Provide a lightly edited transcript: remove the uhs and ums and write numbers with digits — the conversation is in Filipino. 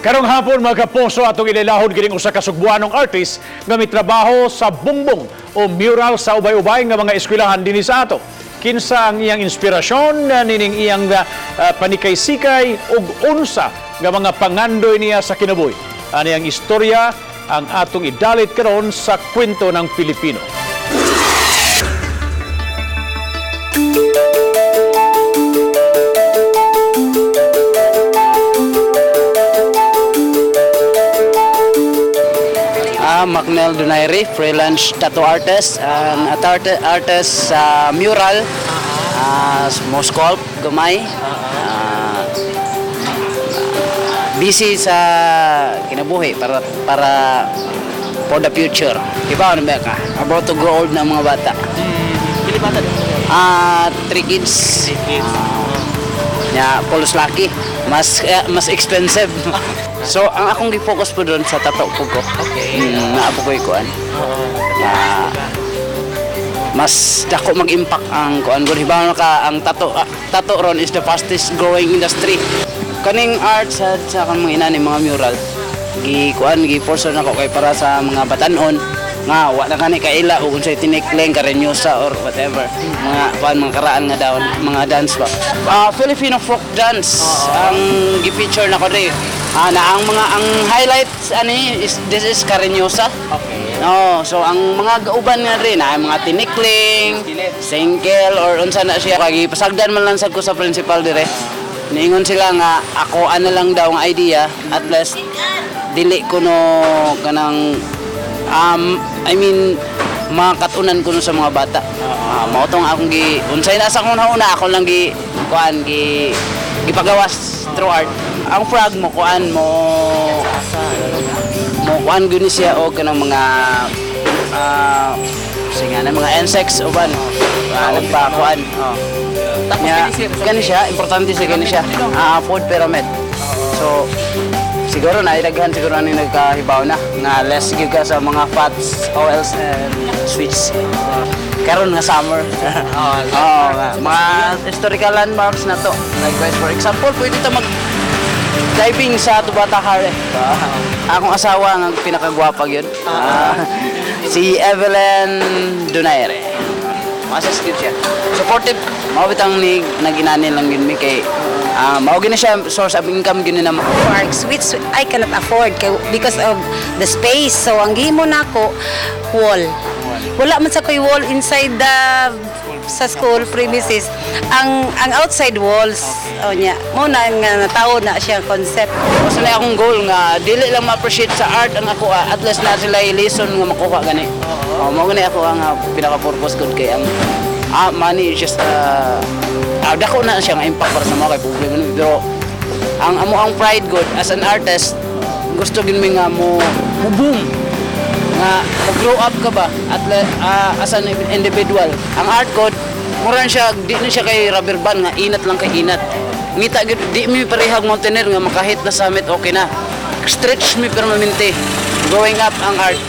Karong hapon mga kapuso atong ililahod kining usa ka Sugbuanong artist nga mitrabaho sa bungbong o mural sa ubay-ubay nga mga eskwelahan dinhi sa ato. Kinsa ang iyang inspirasyon nining iyang panikay-sikay ug unsa nga mga pangandoy niya sa kinabuhi. Ani ang istorya ang atong idalit karon sa kwento ng Pilipino. Macnel Donaire, freelance tattoo artist, artist sa mural, mo sculpt, gamay, busy sa kinabuhi para for the future. Iba ano ba ka? About to grow old na mga bata. Pili bata din. 3 kids. Polos laki. Mas expensive. So, ang akong gi-focus po doon sa tattoo po ko. Okay. Naapo ko ikuan. Mas dako mag-impact ang kuan ko. Hibaw ka ang tattoo ron is the fastest growing industry. Kaning art sa kan mga inani mga mural. Gi-force na ko kay para sa mga batanon nga wa na kani kaila ug unsay tinikling karenyosa or whatever mga karaan nga daw mga dance ba Filipino folk dance ang gi-feature na ko rin na ang highlights this is karenyosa. Okay. So ang mga gauban nga rin ang mga tinikling singkel or unsa na siya kay pasagdan man lang sad ko sa principal dire niingon sila nga ako lang daw ang idea at least dili ko no kanang makatunan ko sa mga bata. Mao tong akong unsay na sa akong una ako lang gipagawas through art. Ang frog mo kuan guni siya o kanang mga mga insects uban nagpakuan. Kani siya importante siya food pyramid. So siguro na idaghan siguro ani nagkahibaw na nga less gyud ka sa mga fats, oils and sweets. Karon nga summer. Mga historical landmarks na to. Likewise for example, pwede ta mag diving sa Tubatakar. Akong asawa ang pinakagwapa gyud. Si Evelyn Donaire. Masas gyud siya. Supportive. Mao bitang ni naginani lang gyud mi kay mao gina siya source of income gina na Parks which I cannot afford because of the space. So ang gihimo nako wall. Wala man sa koy wall inside sa school premises. Ang outside walls nya mo na nga natawo na siya concept. Mas na akong goal nga dili lang ma-appreciate sa art ang ako at least na sila lesson nga makuha gani. Mao gani ako ang pinaka-purpose ko kay ang money is just dako na siya nga impact para sa mga kay publiko pero ang pride good as an artist gusto gid mi nga mo boom nga grow up ka ba at as an individual ang art good mura siya di na siya kay rubber band nga inat lang kay inat ngita gid di mi parehag mountaineer nga makahit na summit okay na stretch mi permanente growing up ang art.